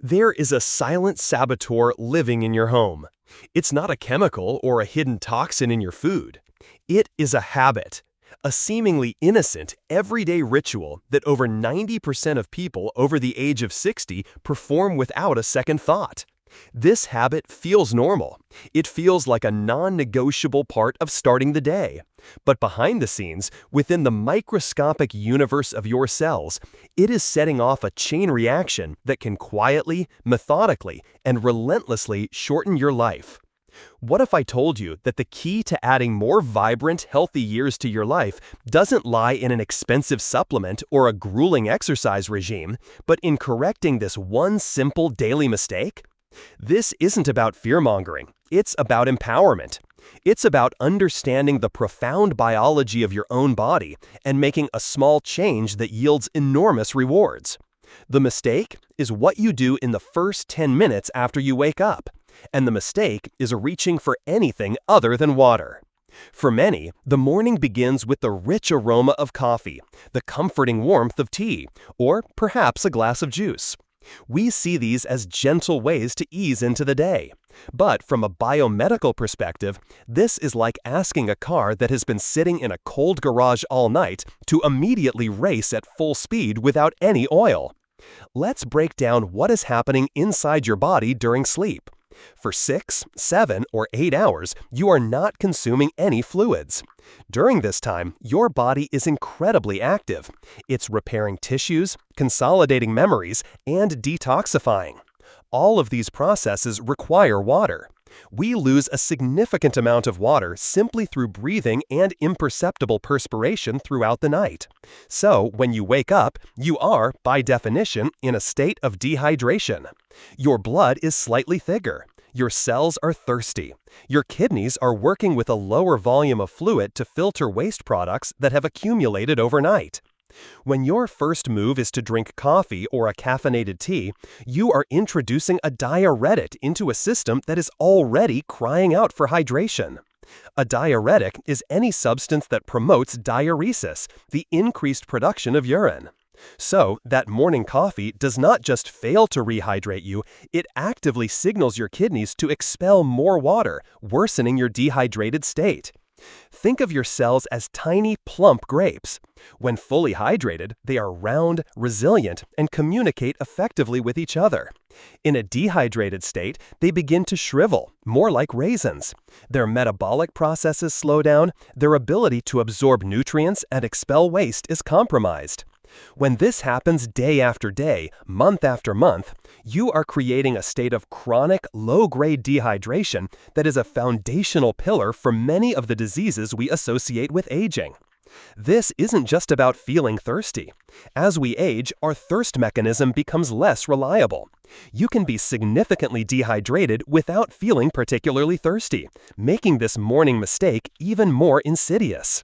There is a silent saboteur living in your home. It's not a chemical or a hidden toxin in your food. It is a habit, a seemingly innocent, everyday ritual that over 90% of people over the age of 60 perform without a second thought. This habit feels normal. It feels like a non-negotiable part of starting the day. But behind the scenes, within the microscopic universe of your cells, it is setting off a chain reaction that can quietly, methodically, and relentlessly shorten your life. What if I told you that the key to adding more vibrant, healthy years to your life doesn't lie in an expensive supplement or a grueling exercise regime, but in correcting this one simple daily mistake? This isn't about fear-mongering. It's about empowerment. It's about understanding the profound biology of your own body and making a small change that yields enormous rewards. The mistake is what you do in the first 10 minutes after you wake up, and the mistake is reaching for anything other than water. For many, the morning begins with the rich aroma of coffee, the comforting warmth of tea, or perhaps a glass of juice. We see these as gentle ways to ease into the day. But from a biomedical perspective, this is like asking a car that has been sitting in a cold garage all night to immediately race at full speed without any oil. Let's break down what is happening inside your body during sleep. For 6, 7, or 8 hours, you are not consuming any fluids. During this time, your body is incredibly active. It's repairing tissues, consolidating memories, and detoxifying. All of these processes require water. We lose a significant amount of water simply through breathing and imperceptible perspiration throughout the night. So, when you wake up, you are, by definition, in a state of dehydration. Your blood is slightly thicker. Your cells are thirsty. Your kidneys are working with a lower volume of fluid to filter waste products that have accumulated overnight. When your first move is to drink coffee or a caffeinated tea, you are introducing a diuretic into a system that is already crying out for hydration. A diuretic is any substance that promotes diuresis, the increased production of urine. So, that morning coffee does not just fail to rehydrate you, it actively signals your kidneys to expel more water, worsening your dehydrated state. Think of your cells as tiny, plump grapes. When fully hydrated, they are round, resilient, and communicate effectively with each other. In a dehydrated state, they begin to shrivel, more like raisins. Their metabolic processes slow down, their ability to absorb nutrients and expel waste is compromised. When this happens day after day, month after month, you are creating a state of chronic, low-grade dehydration that is a foundational pillar for many of the diseases we associate with aging. This isn't just about feeling thirsty. As we age, our thirst mechanism becomes less reliable. You can be significantly dehydrated without feeling particularly thirsty, making this morning mistake even more insidious.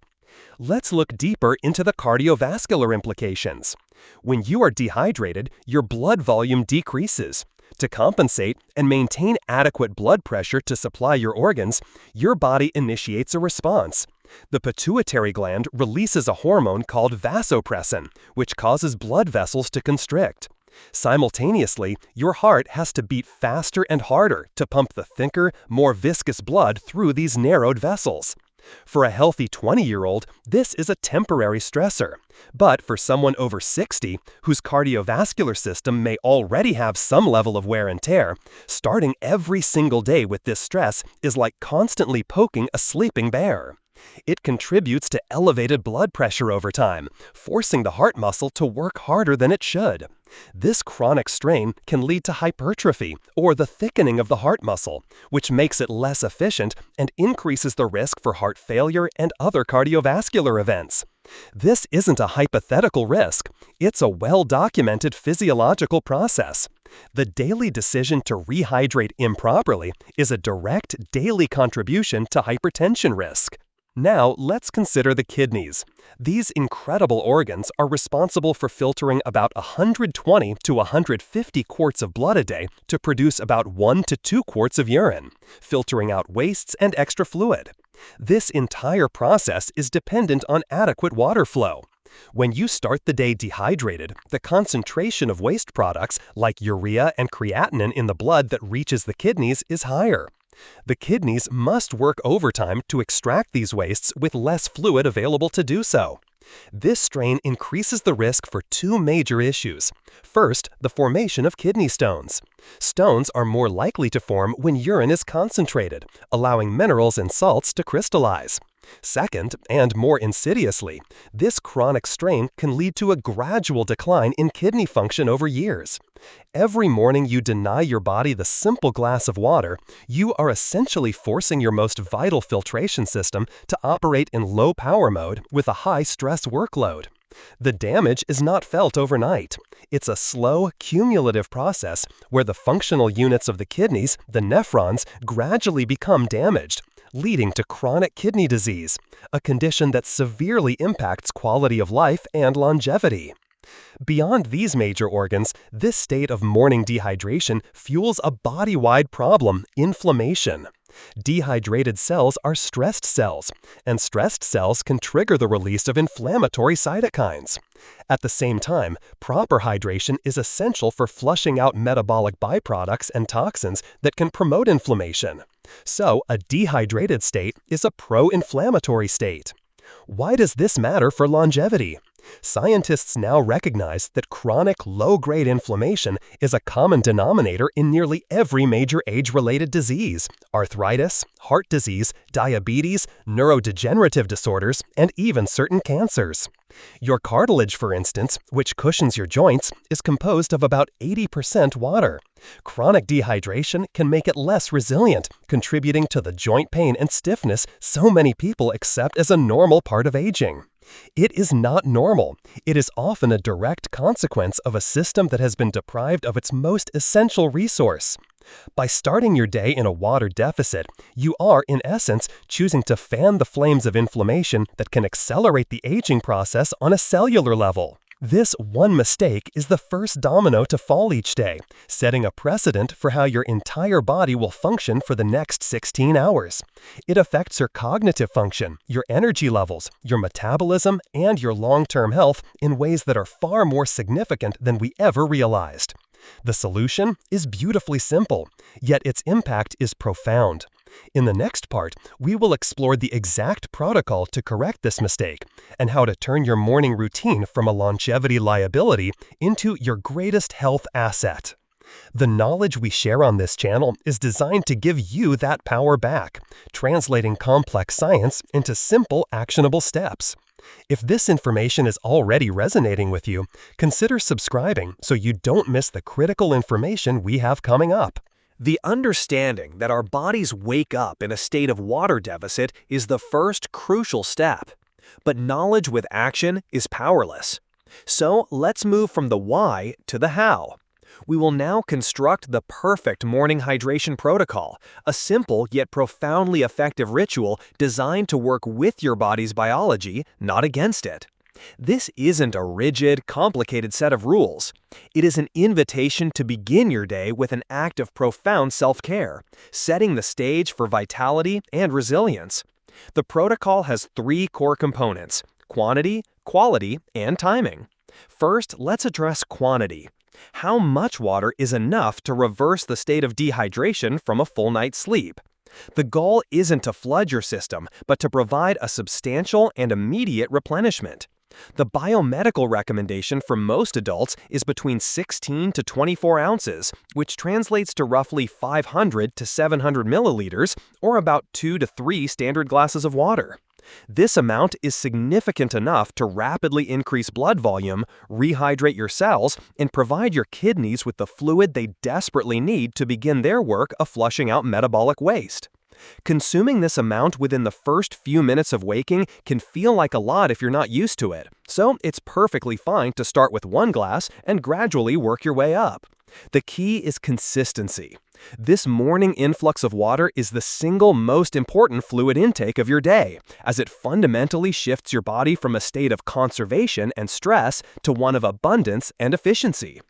Let's look deeper into the cardiovascular implications. When you are dehydrated, your blood volume decreases. To compensate and maintain adequate blood pressure to supply your organs, your body initiates a response. The pituitary gland releases a hormone called vasopressin, which causes blood vessels to constrict. Simultaneously, your heart has to beat faster and harder to pump the thicker, more viscous blood through these narrowed vessels. For a healthy 20-year-old, this is a temporary stressor. But for someone over 60, whose cardiovascular system may already have some level of wear and tear, starting every single day with this stress is like constantly poking a sleeping bear. It contributes to elevated blood pressure over time, forcing the heart muscle to work harder than it should. This chronic strain can lead to hypertrophy, or the thickening of the heart muscle, which makes it less efficient and increases the risk for heart failure and other cardiovascular events. This isn't a hypothetical risk. It's a well-documented physiological process. The daily decision to rehydrate improperly is a direct daily contribution to hypertension risk. Now, let's consider the kidneys. These incredible organs are responsible for filtering about 120 to 150 quarts of blood a day to produce about 1 to 2 quarts of urine, filtering out wastes and extra fluid. This entire process is dependent on adequate water flow. When you start the day dehydrated, the concentration of waste products like urea and creatinine in the blood that reaches the kidneys is higher. The kidneys must work overtime to extract these wastes with less fluid available to do so. This strain increases the risk for two major issues. First, the formation of kidney stones. Stones are more likely to form when urine is concentrated, allowing minerals and salts to crystallize. Second, and more insidiously, this chronic strain can lead to a gradual decline in kidney function over years. Every morning you deny your body the simple glass of water, you are essentially forcing your most vital filtration system to operate in low power mode with a high stress workload. The damage is not felt overnight. It's a slow, cumulative process where the functional units of the kidneys, the nephrons, gradually become damaged, leading to chronic kidney disease, a condition that severely impacts quality of life and longevity. Beyond these major organs, this state of morning dehydration fuels a body-wide problem: inflammation. Dehydrated cells are stressed cells, and stressed cells can trigger the release of inflammatory cytokines. At the same time, proper hydration is essential for flushing out metabolic byproducts and toxins that can promote inflammation. So, a dehydrated state is a pro-inflammatory state. Why does this matter for longevity? Scientists now recognize that chronic low-grade inflammation is a common denominator in nearly every major age-related disease: arthritis, heart disease, diabetes, neurodegenerative disorders, and even certain cancers. Your cartilage, for instance, which cushions your joints, is composed of about 80% water. Chronic dehydration can make it less resilient, contributing to the joint pain and stiffness so many people accept as a normal part of aging. It is not normal. It is often a direct consequence of a system that has been deprived of its most essential resource. By starting your day in a water deficit, you are, in essence, choosing to fan the flames of inflammation that can accelerate the aging process on a cellular level. This one mistake is the first domino to fall each day, setting a precedent for how your entire body will function for the next 16 hours. It affects your cognitive function, your energy levels, your metabolism, and your long-term health in ways that are far more significant than we ever realized. The solution is beautifully simple, yet its impact is profound. In the next part, we will explore the exact protocol to correct this mistake and how to turn your morning routine from a longevity liability into your greatest health asset. The knowledge we share on this channel is designed to give you that power back, translating complex science into simple, actionable steps. If this information is already resonating with you, consider subscribing so you don't miss the critical information we have coming up. The understanding that our bodies wake up in a state of water deficit is the first crucial step. But knowledge with action is powerless. So let's move from the why to the how. We will now construct the perfect morning hydration protocol, a simple yet profoundly effective ritual designed to work with your body's biology, not against it. This isn't a rigid, complicated set of rules. It is an invitation to begin your day with an act of profound self-care, setting the stage for vitality and resilience. The protocol has three core components: quantity, quality, and timing. First, let's address quantity. How much water is enough to reverse the state of dehydration from a full night's sleep? The goal isn't to flood your system, but to provide a substantial and immediate replenishment. The biomedical recommendation for most adults is between 16 to 24 ounces, which translates to roughly 500 to 700 milliliters, or about 2 to 3 standard glasses of water. This amount is significant enough to rapidly increase blood volume, rehydrate your cells, and provide your kidneys with the fluid they desperately need to begin their work of flushing out metabolic waste. Consuming this amount within the first few minutes of waking can feel like a lot if you're not used to it, so it's perfectly fine to start with 1 glass and gradually work your way up. The key is consistency. This morning influx of water is the single most important fluid intake of your day, as it fundamentally shifts your body from a state of conservation and stress to one of abundance and efficiency.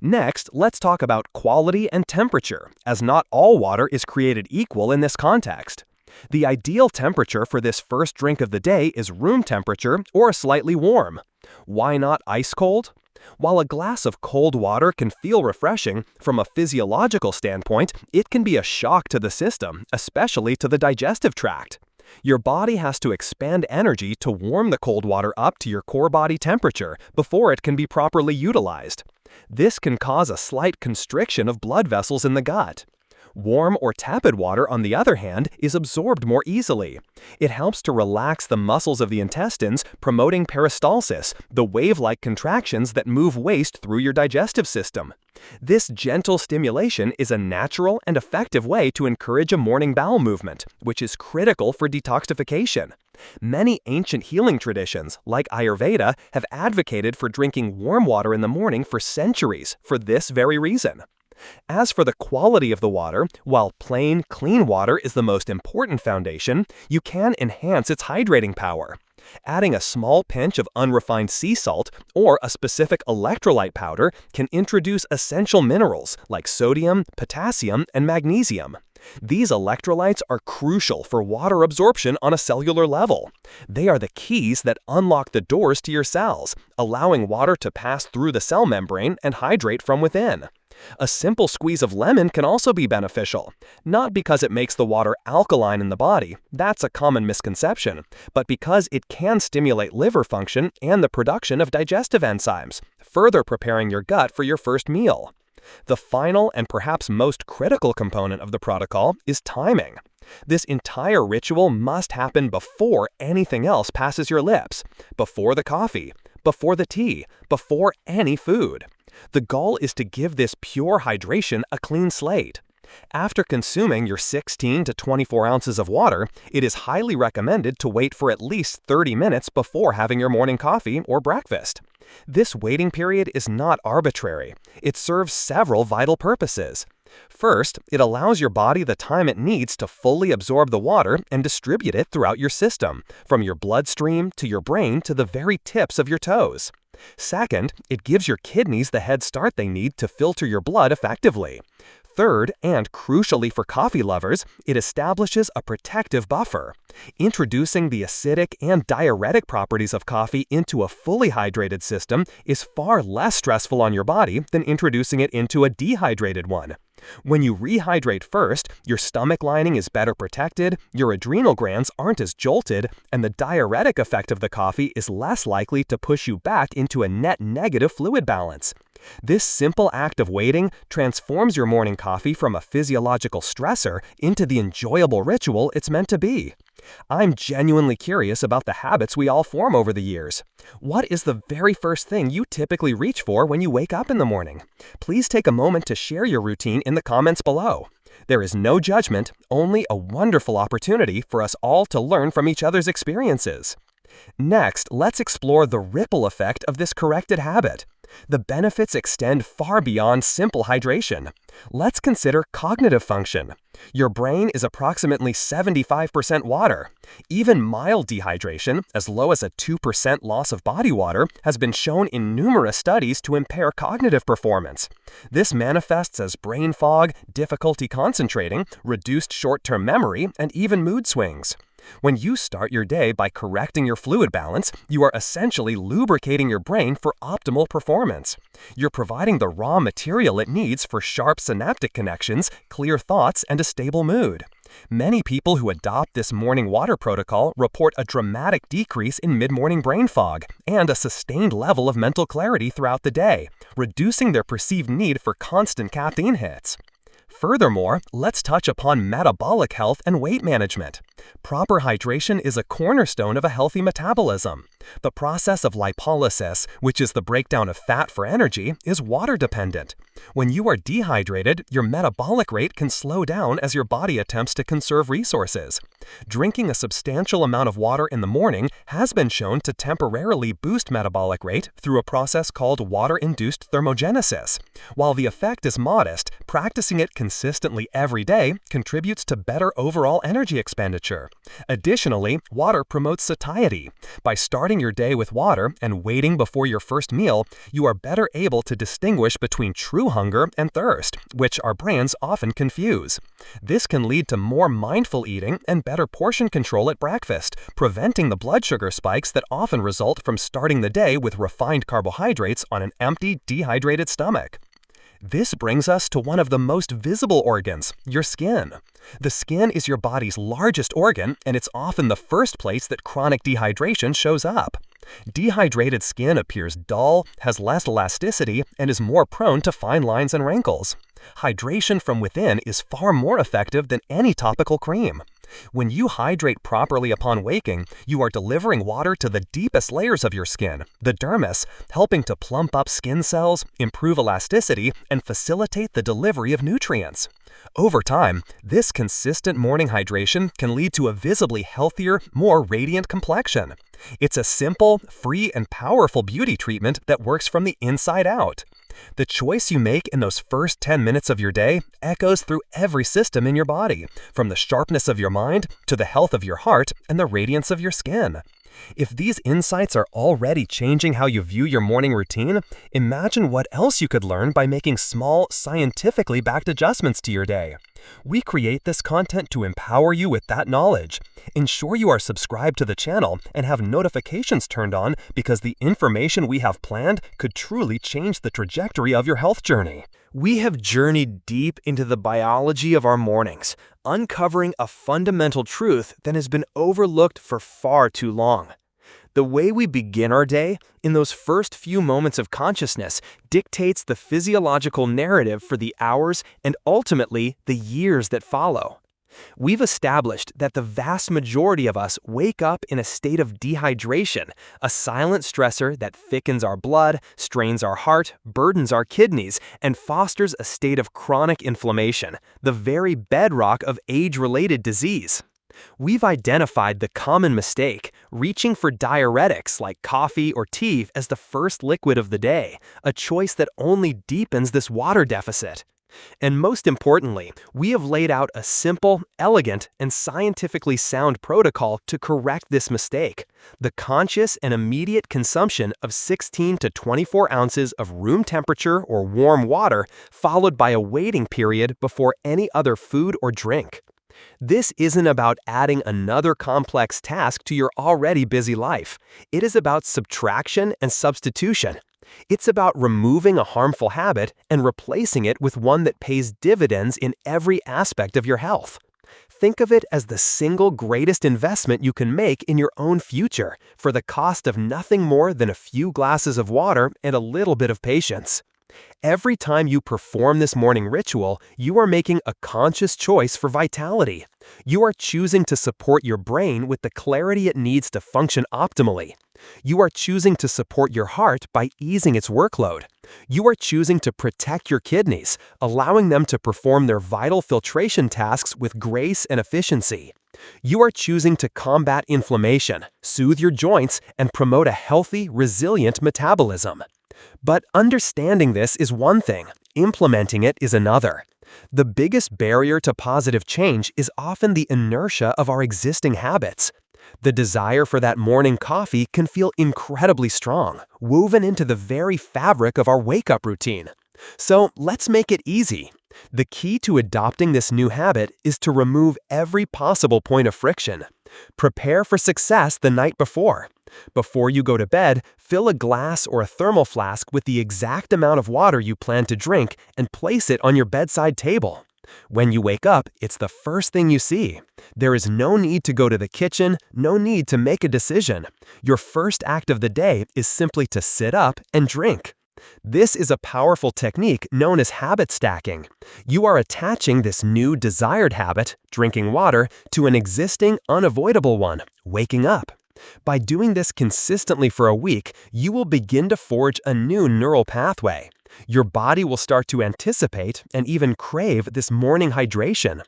Next, let's talk about quality and temperature, as not all water is created equal in this context. The ideal temperature for this first drink of the day is room temperature or slightly warm. Why not ice cold? While a glass of cold water can feel refreshing, from a physiological standpoint, it can be a shock to the system, especially to the digestive tract. Your body has to expend energy to warm the cold water up to your core body temperature before it can be properly utilized. This can cause a slight constriction of blood vessels in the gut. Warm or tepid water, on the other hand, is absorbed more easily. It helps to relax the muscles of the intestines, promoting peristalsis, the wave-like contractions that move waste through your digestive system. This gentle stimulation is a natural and effective way to encourage a morning bowel movement, which is critical for detoxification. Many ancient healing traditions, like Ayurveda, have advocated for drinking warm water in the morning for centuries for this very reason. As for the quality of the water, while plain, clean water is the most important foundation, you can enhance its hydrating power. Adding a small pinch of unrefined sea salt or a specific electrolyte powder can introduce essential minerals like sodium, potassium, and magnesium. These electrolytes are crucial for water absorption on a cellular level. They are the keys that unlock the doors to your cells, allowing water to pass through the cell membrane and hydrate from within. A simple squeeze of lemon can also be beneficial, not because it makes the water alkaline in the body, that's a common misconception, but because it can stimulate liver function and the production of digestive enzymes, further preparing your gut for your first meal. The final and perhaps most critical component of the protocol is timing. This entire ritual must happen before anything else passes your lips, before the coffee, before the tea, before any food. The goal is to give this pure hydration a clean slate. After consuming your 16 to 24 ounces of water, it is highly recommended to wait for at least 30 minutes before having your morning coffee or breakfast. This waiting period is not arbitrary. It serves several vital purposes. First, it allows your body the time it needs to fully absorb the water and distribute it throughout your system, from your bloodstream to your brain to the very tips of your toes. Second, it gives your kidneys the head start they need to filter your blood effectively. Third, and crucially for coffee lovers, it establishes a protective buffer. Introducing the acidic and diuretic properties of coffee into a fully hydrated system is far less stressful on your body than introducing it into a dehydrated one. When you rehydrate first, your stomach lining is better protected, your adrenal glands aren't as jolted, and the diuretic effect of the coffee is less likely to push you back into a net negative fluid balance. This simple act of waiting transforms your morning coffee from a physiological stressor into the enjoyable ritual it's meant to be. I'm genuinely curious about the habits we all form over the years. What is the very first thing you typically reach for when you wake up in the morning? Please take a moment to share your routine in the comments below. There is no judgment, only a wonderful opportunity for us all to learn from each other's experiences. Next, let's explore the ripple effect of this corrected habit. The benefits extend far beyond simple hydration. Let's consider cognitive function. Your brain is approximately 75% water. Even mild dehydration, as low as a 2% loss of body water, has been shown in numerous studies to impair cognitive performance. This manifests as brain fog, difficulty concentrating, reduced short-term memory, and even mood swings. When you start your day by correcting your fluid balance, you are essentially lubricating your brain for optimal performance. You're providing the raw material it needs for sharp synaptic connections, clear thoughts, and a stable mood. Many people who adopt this morning water protocol report a dramatic decrease in mid-morning brain fog and a sustained level of mental clarity throughout the day, reducing their perceived need for constant caffeine hits. Furthermore, let's touch upon metabolic health and weight management. Proper hydration is a cornerstone of a healthy metabolism. The process of lipolysis, which is the breakdown of fat for energy, is water-dependent. When you are dehydrated, your metabolic rate can slow down as your body attempts to conserve resources. Drinking a substantial amount of water in the morning has been shown to temporarily boost metabolic rate through a process called water-induced thermogenesis. While the effect is modest, practicing it consistently every day contributes to better overall energy expenditure. Additionally, water promotes satiety. By starting starting your day with water and waiting before your first meal, you are better able to distinguish between true hunger and thirst, which our brains often confuse. This can lead to more mindful eating and better portion control at breakfast, preventing the blood sugar spikes that often result from starting the day with refined carbohydrates on an empty, dehydrated stomach. This brings us to one of the most visible organs, your skin. The skin is your body's largest organ, and it's often the first place that chronic dehydration shows up. Dehydrated skin appears dull, has less elasticity, and is more prone to fine lines and wrinkles. Hydration from within is far more effective than any topical cream. When you hydrate properly upon waking, you are delivering water to the deepest layers of your skin, the dermis, helping to plump up skin cells, improve elasticity, and facilitate the delivery of nutrients. Over time, this consistent morning hydration can lead to a visibly healthier, more radiant complexion. It's a simple, free, and powerful beauty treatment that works from the inside out. The choice you make in those first 10 minutes of your day echoes through every system in your body, from the sharpness of your mind to the health of your heart and the radiance of your skin. If these insights are already changing how you view your morning routine, imagine what else you could learn by making small, scientifically backed adjustments to your day. We create this content to empower you with that knowledge. Ensure you are subscribed to the channel and have notifications turned on because the information we have planned could truly change the trajectory of your health journey. We have journeyed deep into the biology of our mornings, uncovering a fundamental truth that has been overlooked for far too long. The way we begin our day, in those first few moments of consciousness, dictates the physiological narrative for the hours and ultimately the years that follow. We've established that the vast majority of us wake up in a state of dehydration, a silent stressor that thickens our blood, strains our heart, burdens our kidneys, and fosters a state of chronic inflammation, the very bedrock of age-related disease. We've identified the common mistake, reaching for diuretics like coffee or tea as the first liquid of the day, a choice that only deepens this water deficit. And most importantly, we have laid out a simple, elegant, and scientifically sound protocol to correct this mistake: the conscious and immediate consumption of 16 to 24 ounces of room temperature or warm water, followed by a waiting period before any other food or drink. This isn't about adding another complex task to your already busy life. It is about subtraction and substitution. It's about removing a harmful habit and replacing it with one that pays dividends in every aspect of your health. Think of it as the single greatest investment you can make in your own future, for the cost of nothing more than a few glasses of water and a little bit of patience. Every time you perform this morning ritual, you are making a conscious choice for vitality. You are choosing to support your brain with the clarity it needs to function optimally. You are choosing to support your heart by easing its workload. You are choosing to protect your kidneys, allowing them to perform their vital filtration tasks with grace and efficiency. You are choosing to combat inflammation, soothe your joints, and promote a healthy, resilient metabolism. But understanding this is one thing, implementing it is another. The biggest barrier to positive change is often the inertia of our existing habits. The desire for that morning coffee can feel incredibly strong, woven into the very fabric of our wake-up routine. So let's make it easy. The key to adopting this new habit is to remove every possible point of friction. Prepare for success the night before. Before you go to bed, fill a glass or a thermal flask with the exact amount of water you plan to drink and place it on your bedside table. When you wake up, it's the first thing you see. There is no need to go to the kitchen, no need to make a decision. Your first act of the day is simply to sit up and drink. This is a powerful technique known as habit stacking. You are attaching this new desired habit, drinking water, to an existing unavoidable one, waking up. By doing this consistently for a week, you will begin to forge a new neural pathway. Your body will start to anticipate and even crave this morning hydration.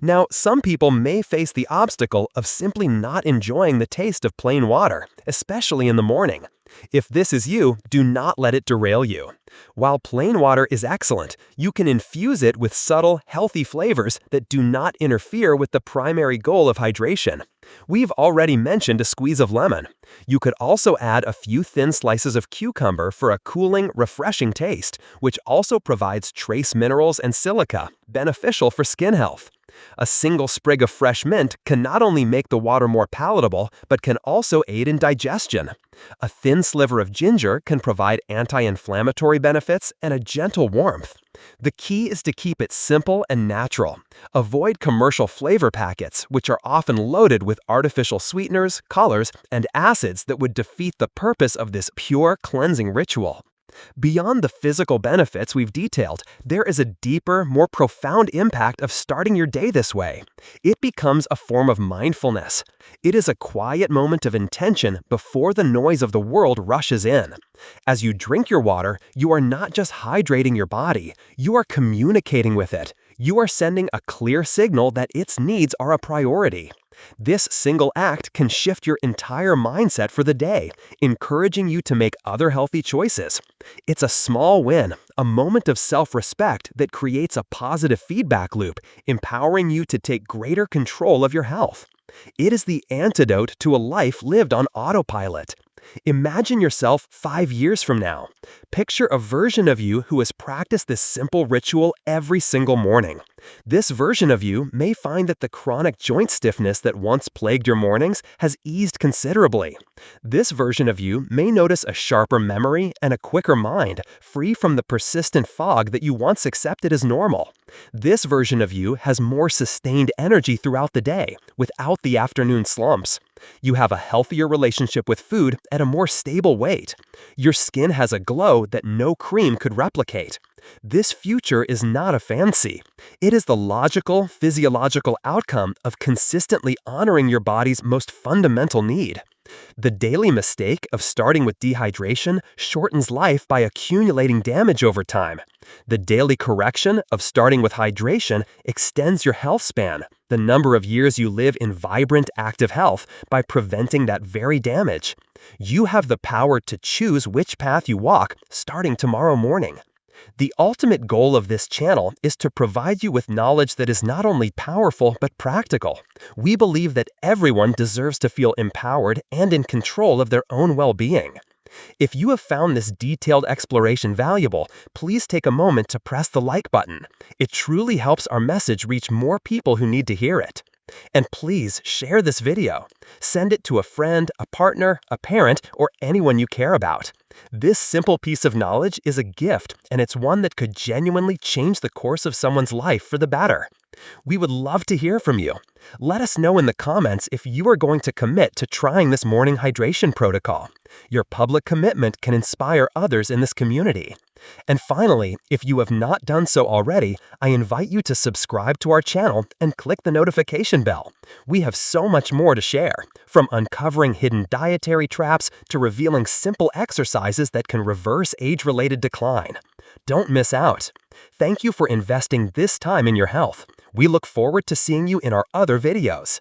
Now, some people may face the obstacle of simply not enjoying the taste of plain water, especially in the morning. If this is you, do not let it derail you. While plain water is excellent, you can infuse it with subtle, healthy flavors that do not interfere with the primary goal of hydration. We've already mentioned a squeeze of lemon. You could also add a few thin slices of cucumber for a cooling, refreshing taste, which also provides trace minerals and silica, beneficial for skin health. A single sprig of fresh mint can not only make the water more palatable, but can also aid in digestion. A thin sliver of ginger can provide anti-inflammatory benefits and a gentle warmth. The key is to keep it simple and natural. Avoid commercial flavor packets, which are often loaded with artificial sweeteners, colors, and acids that would defeat the purpose of this pure cleansing ritual. Beyond the physical benefits we've detailed, there is a deeper, more profound impact of starting your day this way. It becomes a form of mindfulness. It is a quiet moment of intention before the noise of the world rushes in. As you drink your water, you are not just hydrating your body, you are communicating with it. You are sending a clear signal that its needs are a priority. This single act can shift your entire mindset for the day, encouraging you to make other healthy choices. It's a small win, a moment of self-respect that creates a positive feedback loop, empowering you to take greater control of your health. It is the antidote to a life lived on autopilot. Imagine yourself 5 years from now. Picture a version of you who has practiced this simple ritual every single morning. This version of you may find that the chronic joint stiffness that once plagued your mornings has eased considerably. This version of you may notice a sharper memory and a quicker mind, free from the persistent fog that you once accepted as normal. This version of you has more sustained energy throughout the day, without the afternoon slumps. You have a healthier relationship with food at a more stable weight. Your skin has a glow that no cream could replicate. This future is not a fancy. It is the logical, physiological outcome of consistently honoring your body's most fundamental need. The daily mistake of starting with dehydration shortens life by accumulating damage over time. The daily correction of starting with hydration extends your health span, the number of years you live in vibrant, active health, by preventing that very damage. You have the power to choose which path you walk starting tomorrow morning. The ultimate goal of this channel is to provide you with knowledge that is not only powerful but practical. We believe that everyone deserves to feel empowered and in control of their own well-being. If you have found this detailed exploration valuable, please take a moment to press the like button. It truly helps our message reach more people who need to hear it. And please share this video. Send it to a friend, a partner, a parent, or anyone you care about. This simple piece of knowledge is a gift, and it's one that could genuinely change the course of someone's life for the better. We would love to hear from you. Let us know in the comments if you are going to commit to trying this morning hydration protocol. Your public commitment can inspire others in this community. And finally, if you have not done so already, I invite you to subscribe to our channel and click the notification bell. We have so much more to share, from uncovering hidden dietary traps to revealing simple exercises that can reverse age-related decline. Don't miss out. Thank you for investing this time in your health. We look forward to seeing you in our other videos.